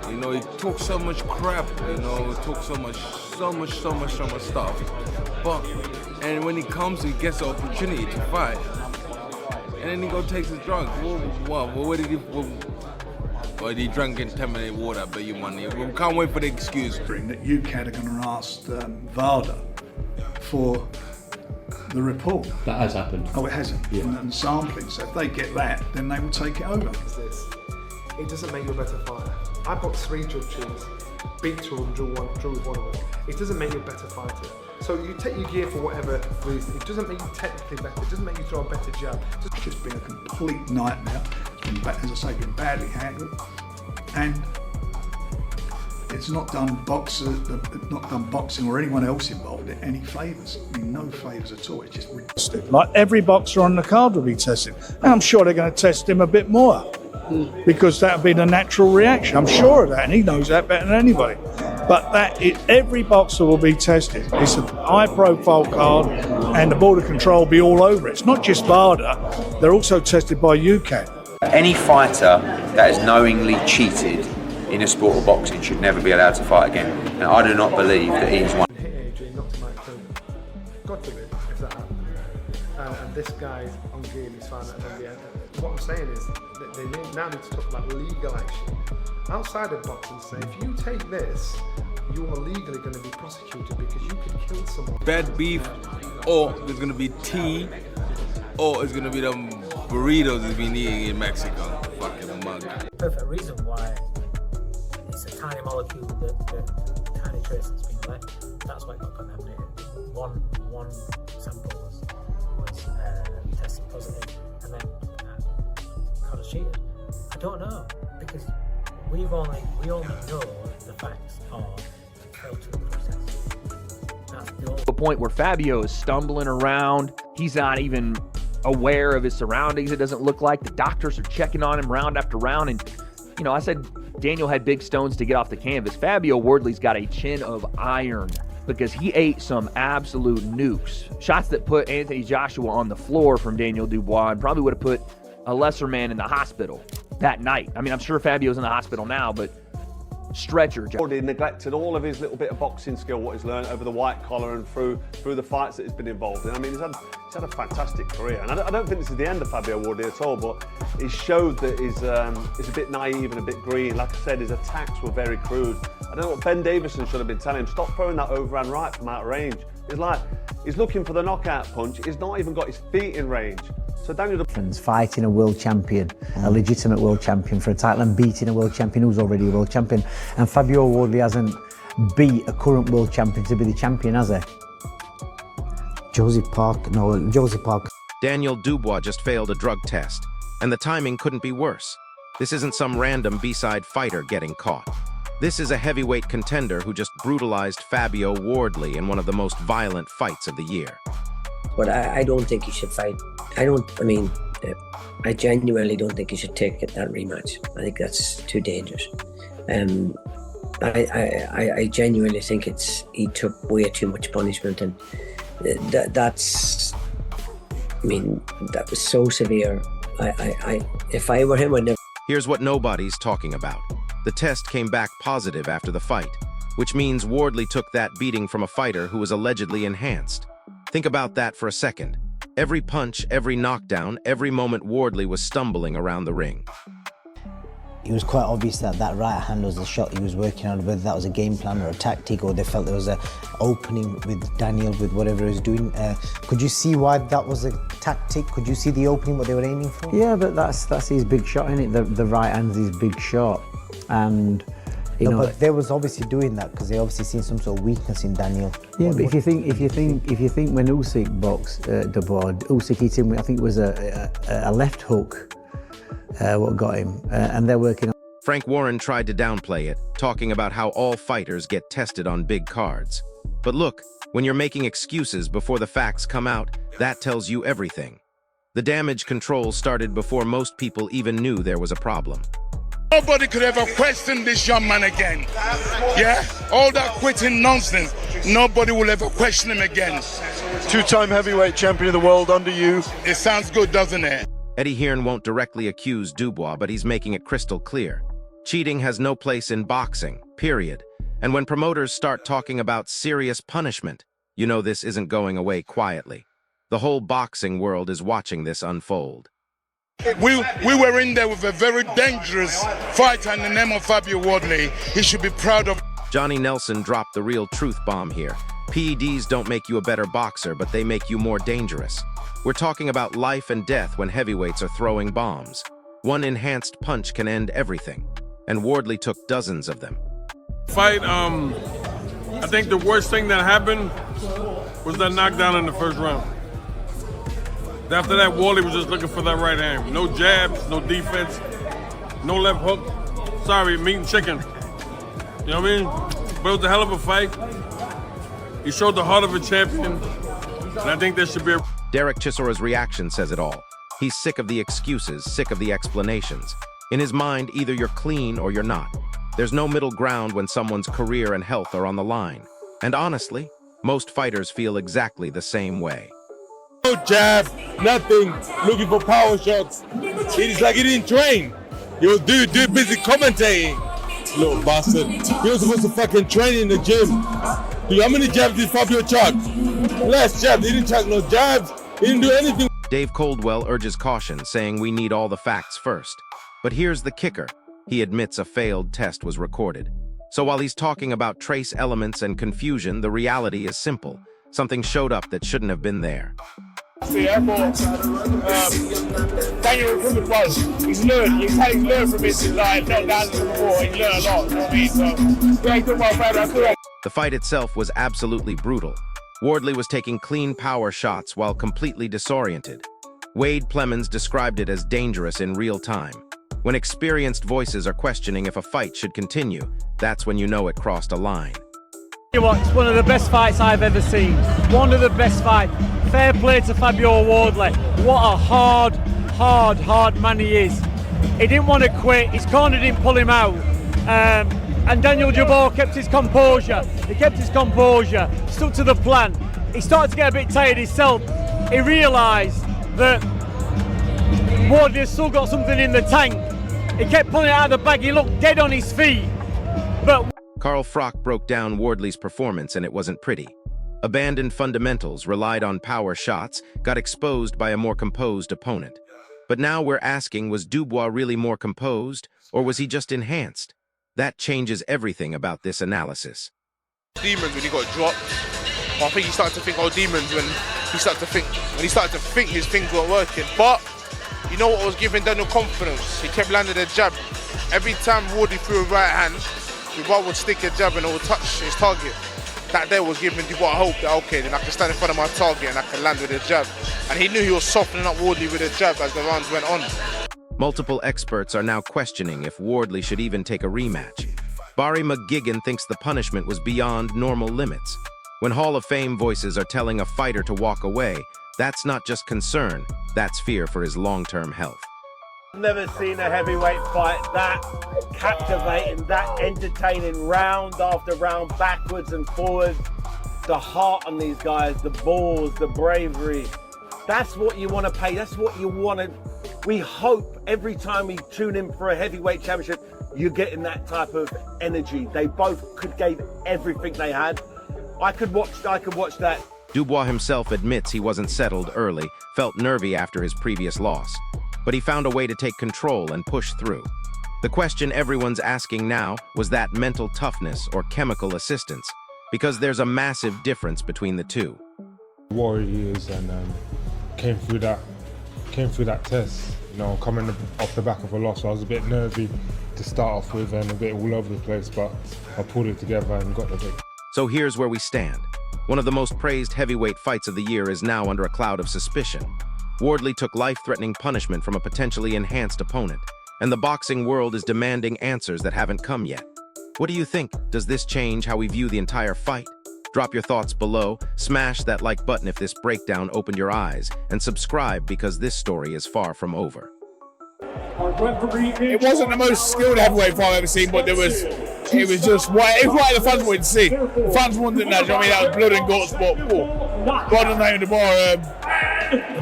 You know, he talks so much crap, you know, talks so much stuff. And when he comes, he gets the opportunity to fight. And then he go takes his drugs. What did he... Or he drank contaminated water, I bet you money. We can't wait for the excuse. That UCAD are going to ask VADA for the report. That has happened. Oh, it hasn't? Yeah. And sampling. So if they get that, then they will take it over. It doesn't make you a better fighter. I boxed 3 judges, beat 2 of them, drew with 1 of them. It doesn't make you a better fighter. So you take your gear for whatever reason. It doesn't make you technically better. It doesn't make you throw a better jab. It's just been a complete nightmare. It's been, as I say, been badly handled, and it's not done boxing or anyone else involved in any favours. I mean, no favours at all. It's just ridiculous. Like every boxer on the card will be tested, and I'm sure they're going to test him a bit more because that would be the natural reaction. I'm sure of that, and he knows that better than anybody. But every boxer will be tested. It's a high-profile card, and the Border Control will be all over it. It's not just VADA; they're also tested by UCAD. Any fighter that has knowingly cheated in a sport of boxing should never be allowed to fight again. And I do not believe that he's one. Hit Adrian, not to Mike Tony. God forbid if that happened. And this guy's on gear, he's found out at the end. What I'm saying is that they now need to talk about legal action outside of boxing. Say if you take this, you are legally going to be prosecuted because you could kill someone. Bad beef, or there's going to be tea, or it's going to be them burritos that's been eating in Mexico. Fucking mug. Perfect reason why it's a tiny molecule, the tiny trace that's been left. That's why it got contaminated. One sample was tested positive, and then kind of cheated. I don't know, because we only know the facts are failed to the process. That's the point where Fabio is stumbling around. He's not even aware of his surroundings. It doesn't look like the doctors are checking on him round after round. And, you know, I said Daniel had big stones to get off the canvas. Fabio Wardley's got a chin of iron because he ate some absolute nukes. Shots that put Anthony Joshua on the floor from Daniel Dubois and probably would have put a lesser man in the hospital that night. I mean, I'm sure Fabio's in the hospital now, but stretcher. Already neglected all of his little bit of boxing skill, what he's learned over the white collar and through the fights that he's been involved in. I mean, he's had a fantastic career, and I don't think this is the end of Fabio Wardley at all, but he showed that he's a bit naive and a bit green. Like I said, his attacks were very crude. I don't know what Ben Davison should have been telling him. Stop throwing that overhand right from out of range. It's like he's looking for the knockout punch. He's not even got his feet in range. So Daniel fighting a world champion, a legitimate world champion for a title, and beating a world champion who's already a world champion. And Fabio Wardley hasn't beat a current world champion to be the champion, has he? Josie Park. Daniel Dubois just failed a drug test, and the timing couldn't be worse. This isn't some random B-side fighter getting caught. This is a heavyweight contender who just brutalized Fabio Wardley in one of the most violent fights of the year. But I don't think he should fight. I genuinely don't think he should take that rematch. I think that's too dangerous. I genuinely think he took way too much punishment, and that was so severe. If I were him, I'd never. Here's what nobody's talking about. The test came back positive after the fight, which means Wardley took that beating from a fighter who was allegedly enhanced. Think about that for a second. Every punch, every knockdown, every moment Wardley was stumbling around the ring. It was quite obvious that right hand was the shot he was working on, whether that was a game plan or a tactic, or they felt there was an opening with Daniel with whatever he was doing. Could you see why that was a tactic? Could you see the opening, what they were aiming for? Yeah, but that's his big shot, isn't it? The right hand's his big shot. And you know, but they was obviously doing that because they obviously seen some sort of weakness in Daniel. Yeah, but if you think when Usyk boxed Dubois, Usyk hit him. I think it was a left hook. What got him, and they're working on. Frank Warren tried to downplay it, talking about how all fighters get tested on big cards. But look, when you're making excuses before the facts come out, that tells you everything. The damage control started before most people even knew there was a problem. Nobody could ever question this young man again. Yeah? All that quitting nonsense, nobody will ever question him again. Two-time heavyweight champion of the world under you. It sounds good, doesn't it? Eddie Hearn won't directly accuse Dubois, but he's making it crystal clear. Cheating has no place in boxing, period. And when promoters start talking about serious punishment, you know this isn't going away quietly. The whole boxing world is watching this unfold. We were in there with a very dangerous fighter in the name of Fabio Wardley. He should be proud of. Johnny Nelson dropped the real truth bomb here. PEDs don't make you a better boxer, but they make you more dangerous. We're talking about life and death when heavyweights are throwing bombs. One enhanced punch can end everything, and Wardley took dozens of them. Fight, I think the worst thing that happened was that knockdown in the first round. After that, Wardley was just looking for that right hand. No jabs, no defense, no left hook. Sorry, meat and chicken. You know what I mean? But it was a hell of a fight. He showed the heart of a champion, and I think there should be a... Derek Chisora's reaction says it all. He's sick of the excuses, sick of the explanations. In his mind, either you're clean or you're not. There's no middle ground when someone's career and health are on the line. And honestly, most fighters feel exactly the same way. No jab, nothing, looking for power shots. It's like he didn't train. He was busy commentating. Little bastard. He was supposed to fucking train in the gym. Dude, how many jabs did Fabio chuck? Last jab, he didn't chuck no jabs. He didn't do anything. Dave Coldwell urges caution, saying we need all the facts first. But here's the kicker. He admits a failed test was recorded. So while he's talking about trace elements and confusion, the reality is simple. Something showed up that shouldn't have been there. See, I thought Daniel Rumour was. He's learned. He's learned from his knockdowns in the war. He's learned a lot. You know what I mean? So, yeah, he took my fight. The fight itself was absolutely brutal. Wardley was taking clean power shots while completely disoriented. Wade Plemons described it as dangerous in real time. When experienced voices are questioning if a fight should continue, that's when you know it crossed a line. It's one of the best fights I've ever seen. One of the best fights. Fair play to Fabio Wardley. What a hard man he is. He didn't want to quit. His corner didn't pull him out. And Daniel Dubois kept his composure. He kept his composure, stuck to the plan. He started to get a bit tired himself. He realised that Wardley has still got something in the tank. He kept pulling it out of the bag. He looked dead on his feet. But Carl Froch broke down Wardley's performance, and it wasn't pretty. Abandoned fundamentals, relied on power shots, got exposed by a more composed opponent. But now we're asking, was Dubois really more composed, or was he just enhanced? That changes everything about this analysis. Demons when he got dropped. I think he started to think, oh, demons when he started to think his things weren't working. But you know what was giving Daniel confidence? He kept landing a jab. Every time Wardley threw a right hand, Dubois would stick a jab and it would touch his target. That day was giving Dubois hope that, okay, then I can stand in front of my target and I can land with a jab. And he knew he was softening up Wardley with a jab as the rounds went on. Multiple experts are now questioning if Wardley should even take a rematch. Barry McGuigan thinks the punishment was beyond normal limits. When Hall of Fame voices are telling a fighter to walk away, that's not just concern, that's fear for his long-term health. I've never seen a heavyweight fight that captivating, that entertaining, round after round, backwards and forwards. The heart on these guys, the balls, the bravery. That's what you want to pay, that's what you want to... We hope every time we tune in for a heavyweight championship, you're getting that type of energy. They both gave everything they had. I could watch that. Dubois himself admits he wasn't settled early, felt nervy after his previous loss. But he found a way to take control and push through. The question everyone's asking now, was that mental toughness or chemical assistance? Because there's a massive difference between the two. Warrior he is, and came through that test, you know, coming off the back of a loss. I was a bit nervy to start off with and a bit all over the place, but I pulled it together and got the victory. So here's where we stand. One of the most praised heavyweight fights of the year is now under a cloud of suspicion. Wardley took life-threatening punishment from a potentially enhanced opponent, and the boxing world is demanding answers that haven't come yet. What do you think? Does this change how we view the entire fight? Drop your thoughts below, smash that like button if this breakdown opened your eyes, and subscribe because this story is far from over. It wasn't the most skilled heavyweight fight I've ever seen, but it was just what the fans wanted to see. The fans wanted that, you know what I mean? That was blood and guts, but God knows the bar.